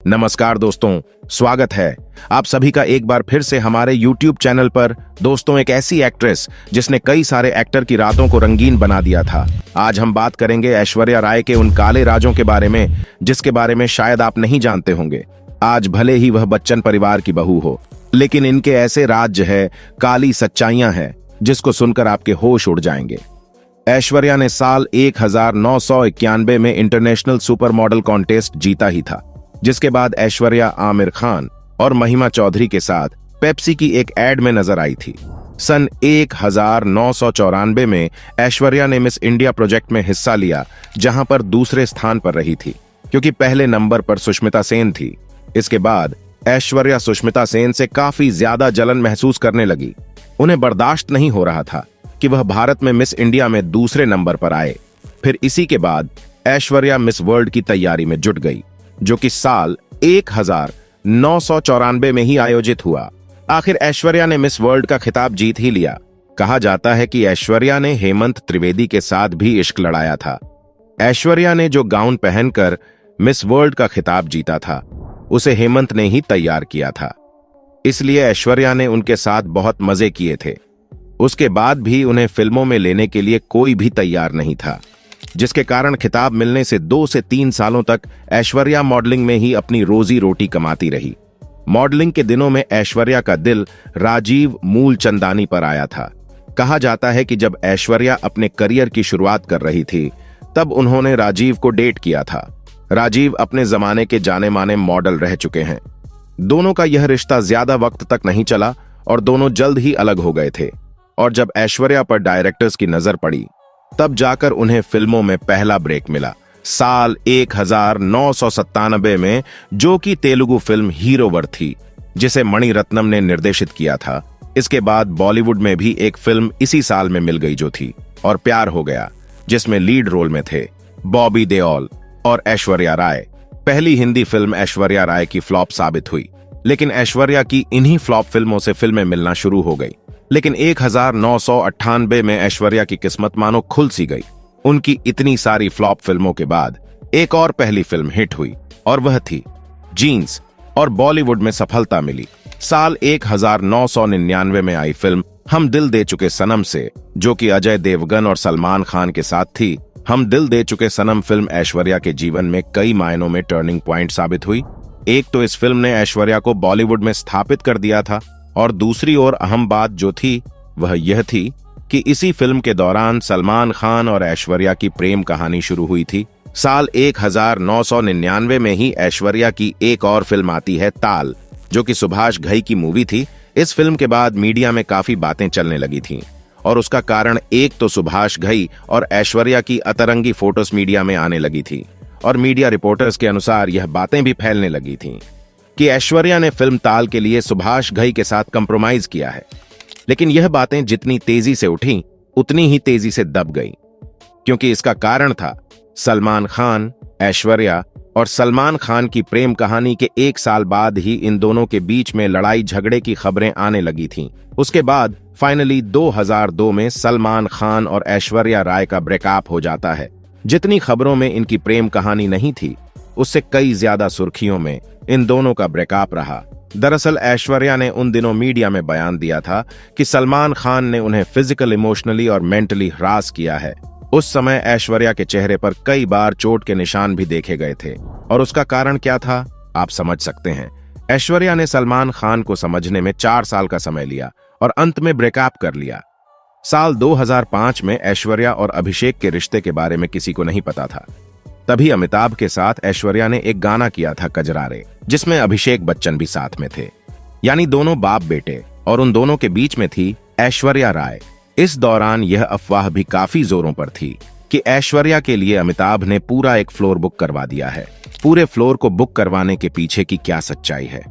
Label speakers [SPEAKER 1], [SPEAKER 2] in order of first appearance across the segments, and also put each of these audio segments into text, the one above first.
[SPEAKER 1] नमस्कार दोस्तों, स्वागत है आप सभी का एक बार फिर से हमारे YouTube चैनल पर। दोस्तों, एक ऐसी एक्ट्रेस जिसने कई सारे एक्टर की रातों को रंगीन बना दिया था। आज हम बात करेंगे ऐश्वर्या राय के उन काले राजों के बारे में जिसके बारे में शायद आप नहीं जानते होंगे। आज भले ही वह बच्चन परिवार की बहू हो, लेकिन इनके ऐसे राज है, काली सच्चाइयां हैं जिसको सुनकर आपके होश उड़ जाएंगे। ऐश्वर्या ने साल 1991 में इंटरनेशनल सुपर मॉडल कॉन्टेस्ट जीता ही था, जिसके बाद ऐश्वर्या आमिर खान और महिमा चौधरी के साथ पेप्सी की एक एड में नजर आई थी। सन 1994 में ऐश्वर्या ने मिस इंडिया प्रोजेक्ट में हिस्सा लिया, जहां पर दूसरे स्थान पर रही थी क्योंकि पहले नंबर पर सुष्मिता सेन थी। इसके बाद ऐश्वर्या सुष्मिता सेन से काफी ज्यादा जलन महसूस करने लगी। उन्हें बर्दाश्त नहीं हो रहा था कि वह भारत में मिस इंडिया में दूसरे नंबर पर आए। फिर इसी के बाद ऐश्वर्या मिस वर्ल्ड की तैयारी में जुट गई, जो कि साल 1994 में ही आयोजित हुआ। आखिर ऐश्वर्या ने मिस वर्ल्ड का खिताब जीत ही लिया। कहा जाता है कि ऐश्वर्या ने हेमंत त्रिवेदी के साथ भी इश्क लड़ाया था। ऐश्वर्या ने जो गाउन पहनकर मिस वर्ल्ड का खिताब जीता था, उसे हेमंत ने ही तैयार किया था। इसलिए ऐश्वर्या ने उनके साथ बहुत मजे किए थे। उसके बाद भी उन्हें फिल्मों में लेने के लिए कोई भी तैयार नहीं था, जिसके कारण खिताब मिलने से 2 से 3 सालों तक ऐश्वर्या मॉडलिंग में ही अपनी रोजी रोटी कमाती रही। मॉडलिंग के दिनों में ऐश्वर्या का दिल राजीव मूलचंदानी पर आया था। कहा जाता है कि जब ऐश्वर्या अपने करियर की शुरुआत कर रही थी, तब उन्होंने राजीव को डेट किया था। राजीव अपने जमाने के जाने माने मॉडल रह चुके हैं। दोनों का यह रिश्ता ज्यादा वक्त तक नहीं चला और दोनों जल्द ही अलग हो गए थे। और जब ऐश्वर्या पर डायरेक्टर्स की नजर पड़ी, तब जाकर उन्हें फिल्मों में पहला ब्रेक मिला। साल 1997 में, जो कि तेलुगु फिल्म हीरोवर थी, जिसे मणि रत्नम ने निर्देशित किया था। इसके बाद बॉलीवुड में भी एक फिल्म इसी साल में मिल गई, जो थी और प्यार हो गया, जिसमें लीड रोल में थे बॉबी देओल और ऐश्वर्या राय। पहली हिंदी फिल्म ऐश्वर्या राय की फ्लॉप साबित हुई, लेकिन ऐश्वर्या की इन्हीं फ्लॉप फिल्मों से फिल्में मिलना शुरू हो गई। लेकिन 1998 में ऐश्वर्या की किस्मत मानो खुल सी गई। उनकी इतनी सारी फ्लॉप फिल्मों के बाद एक और पहली फिल्म हिट हुई, और वह थी जीन्स, और बॉलीवुड में सफलता मिली। साल 1999 में आई फिल्म हम दिल दे चुके सनम से, जो कि अजय देवगन और सलमान खान के साथ थी। हम दिल दे चुके सनम फिल्म ऐश्वर्या के जीवन में कई मायनों में टर्निंग पॉइंट साबित हुई। एक तो इस फिल्म ने ऐश्वर्या को बॉलीवुड में स्थापित कर दिया था, और दूसरी ओर अहम बात जो थी वह यह थी कि इसी फिल्म के दौरान सलमान खान और ऐश्वर्या की प्रेम कहानी शुरू हुई थी। साल 1999 में ही ऐश्वर्या की एक और फिल्म आती है ताल, जो कि सुभाष घई की मूवी थी। इस फिल्म के बाद मीडिया में काफी बातें चलने लगी थीं, और उसका कारण एक तो सुभाष घई और ऐश्वर्या की अतरंगी फोटोज मीडिया में आने लगी थी, और मीडिया रिपोर्टर्स के अनुसार यह बातें भी फैलने लगी थीं कि ऐश्वर्या ने फिल्म ताल के लिए सुभाष घई के साथ कंप्रोमाइज किया है। लेकिन यह बातें जितनी तेजी से उठीं, उतनी ही तेजी से दब गईं, क्योंकि इसका कारण था सलमान खान, ऐश्वर्या और सलमान खान की प्रेम कहानी के 1 साल बाद ही इन दोनों के बीच में लड़ाई झगड़े की खबरें आने लगी थीं। उसके बाद फाइनली 2002 में सलमान खान और ऐश्वर्या राय का ब्रेकअप हो जाता है। जितनी खबरों में इनकी प्रेम कहानी नहीं थी, उससे कई ज्यादा सुर्खियों में इन दोनों का ब्रेकअप रहा। दरअसल ऐश्वर्या ने उन दिनों मीडिया में बयान दिया था कि सलमान खान ने उन्हें फिजिकल, इमोशनली और मेंटली हरास किया है। उस समय ऐश्वर्या के चेहरे पर कई बार चोट के निशान भी देखे गए थे, और उसका कारण क्या था आप समझ सकते हैं। ऐश्वर्या ने सलमान खान को समझने में 4 साल का समय लिया और अंत में ब्रेकअप कर लिया। साल 2005 में ऐश्वर्या और अभिषेक के रिश्ते के बारे में किसी को नहीं पता था। तभी अमिताभ के साथ ऐश्वर्या ने एक गाना किया था कजरारे, जिसमें अभिषेक बच्चन भी साथ में थे, यानी दोनों बाप बेटे, और उन दोनों के बीच में थी ऐश्वर्या राय। इस दौरान यह अफवाह भी काफी जोरों पर थी कि ऐश्वर्या के लिए अमिताभ ने पूरा एक फ्लोर बुक करवा दिया है। पूरे फ्लोर को बुक करवाने के पीछे की क्या सच्चाई है,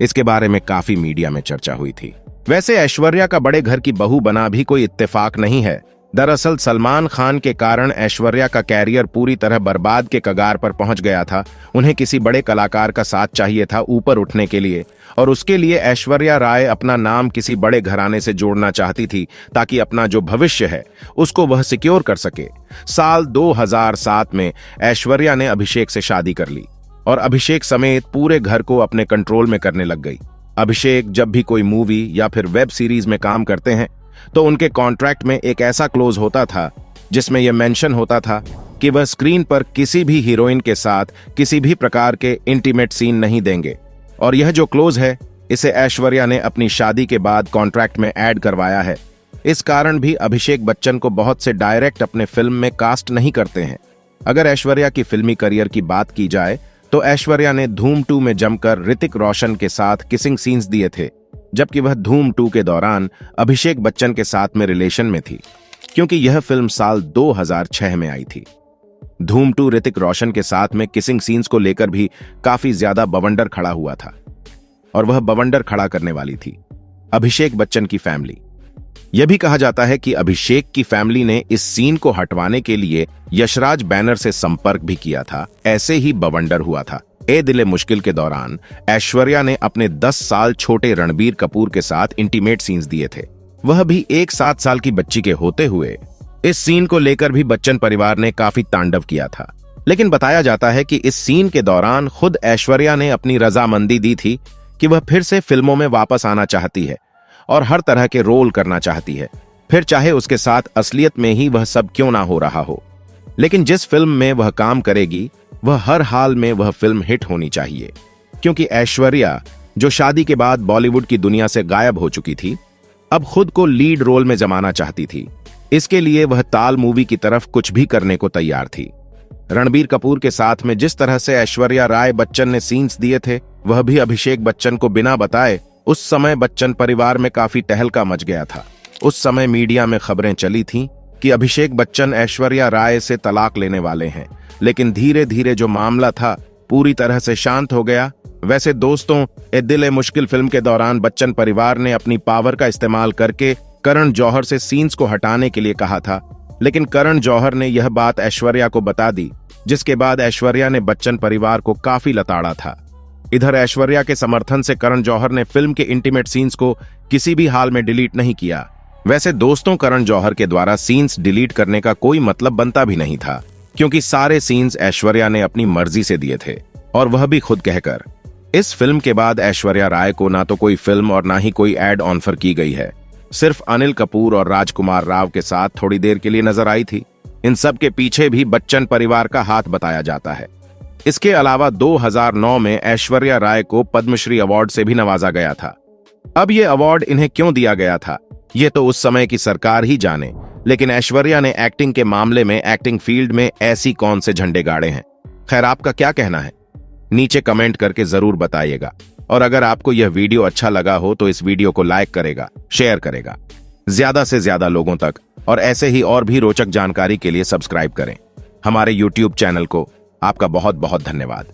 [SPEAKER 1] इसके बारे में काफी मीडिया में चर्चा हुई थी। वैसे ऐश्वर्या का बड़े घर की बहू बना भी कोई इत्तेफाक नहीं है। दरअसल सलमान खान के कारण ऐश्वर्या का कैरियर पूरी तरह बर्बाद के कगार पर पहुंच गया था। उन्हें किसी बड़े कलाकार का साथ चाहिए था ऊपर उठने के लिए, और उसके लिए ऐश्वर्या राय अपना नाम किसी बड़े घराने से जोड़ना चाहती थी, ताकि अपना जो भविष्य है उसको वह सिक्योर कर सके। साल 2007 में ऐश्वर्या ने अभिषेक से शादी कर ली, और अभिषेक समेत पूरे घर को अपने कंट्रोल में करने लग गई। अभिषेक जब भी कोई मूवी या फिर वेब सीरीज में काम करते हैं तो उनके कॉन्ट्रैक्ट में एक ऐसा क्लोज होता था जिसमें यह मेंशन होता था कि वह स्क्रीन पर किसी भी हीरोइन के साथ किसी भी प्रकार के इंटीमेट सीन नहीं देंगे। और यह जो क्लोज है इसे ऐश्वर्या ने अपनी शादी के बाद कॉन्ट्रैक्ट में ऐड करवाया है। इस कारण भी अभिषेक बच्चन को बहुत से डायरेक्ट अपने फिल्म में कास्ट नहीं करते हैं। अगर ऐश्वर्या की फिल्मी करियर की बात की जाए तो ऐश्वर्या ने धूम 2 में जमकर ऋतिक रोशन के साथ किसिंग सीन्स दिए थे, जबकि वह धूम 2 के दौरान अभिषेक बच्चन के साथ में रिलेशन में थी, क्योंकि यह फिल्म साल 2006 में आई थी। धूम 2 ऋतिक रोशन के साथ में किसिंग सीन्स को लेकर भी काफी ज्यादा बवंडर खड़ा हुआ था, और वह बवंडर खड़ा करने वाली थी अभिषेक बच्चन की फैमिली। यह भी कहा जाता है कि अभिषेक की फैमिली ने इस सीन को हटवाने के लिए यशराज बैनर से संपर्क भी किया था। ऐसे ही बवंडर हुआ था। ए दिले मुश्किल के दौरान ऐश्वर्या ने अपने 10 साल छोटे रणबीर कपूर के साथ इंटीमेट सीन्स दिए थे, वह भी एक 7 साल की बच्ची के होते हुए। इस सीन को लेकर भी बच्चन परिवार ने काफी तांडव किया था, लेकिन बताया जाता है कि इस सीन के दौरान खुद ऐश्वर्या ने अपनी रजामंदी दी थी कि वह फिर से फिल्मों में वापस आना चाहती है और हर तरह के रोल करना चाहती है, फिर चाहे उसके साथ असलियत में ही वह सब क्यों ना हो रहा हो। लेकिन जिस फिल्म में वह काम करेगी वह हर हाल में वह फिल्म हिट होनी चाहिए, क्योंकि ऐश्वर्या जो शादी के बाद बॉलीवुड की दुनिया से गायब हो चुकी थी, अब खुद को लीड रोल में जमाना चाहती थी। इसके लिए वह ताल मूवी की तरफ कुछ भी करने को तैयार थी। रणबीर कपूर के साथ में जिस तरह से ऐश्वर्या राय बच्चन ने सीन्स दिए थे, वह भी अभिषेक बच्चन को बिना बताए उस समय बच्चन परिवार में काफी टहलका मच गया था। उस समय मीडिया में खबरें चली थीं कि अभिषेक बच्चन ऐश्वर्या राय से तलाक लेने वाले हैं, लेकिन धीरे धीरे जो मामला था पूरी तरह से शांत हो गया। वैसे दोस्तों, ए दिल ए मुश्किल फिल्म के दौरान बच्चन परिवार ने अपनी पावर का इस्तेमाल करके करण जौहर से सीन्स को हटाने के लिए कहा था, लेकिन करण जौहर ने यह बात ऐश्वर्या को बता दी, जिसके बाद ऐश्वर्या ने बच्चन परिवार को काफी लताड़ा था। इधर ऐश्वर्या के समर्थन से करण जौहर ने फिल्म के इंटीमेट सीन्स को किसी भी हाल में डिलीट नहीं किया। वैसे दोस्तों, करण जौहर के द्वारा सीन्स डिलीट करने का कोई मतलब बनता भी नहीं था, क्योंकि सारे सीन्स ऐश्वर्या ने अपनी मर्जी से दिए थे, और वह भी खुद कहकर। इस फिल्म के बाद ऐश्वर्या राय को ना तो कोई फिल्म और ना ही कोई एड ऑफर की गई है। सिर्फ अनिल कपूर और राजकुमार राव के साथ थोड़ी देर के लिए नजर आई थी। इन सब के पीछे भी बच्चन परिवार का हाथ बताया जाता है। इसके अलावा 2009 में ऐश्वर्या राय को पद्मश्री अवार्ड से भी नवाजा गया था। अब ये अवार्ड इन्हें क्यों दिया गया था, ये तो उस समय की सरकार ही जाने, लेकिन ऐश्वर्या ने एक्टिंग के मामले में एक्टिंग फील्ड में ऐसी कौन से झंडे गाड़े हैं। खैर, आपका क्या कहना है नीचे कमेंट करके जरूर बताइएगा, और अगर आपको यह वीडियो अच्छा लगा हो तो इस वीडियो को लाइक करेगा, शेयर करेगा ज्यादा से ज्यादा लोगों तक, और ऐसे ही और भी रोचक जानकारी के लिए सब्सक्राइब करें हमारे YouTube चैनल को। आपका बहुत बहुत धन्यवाद।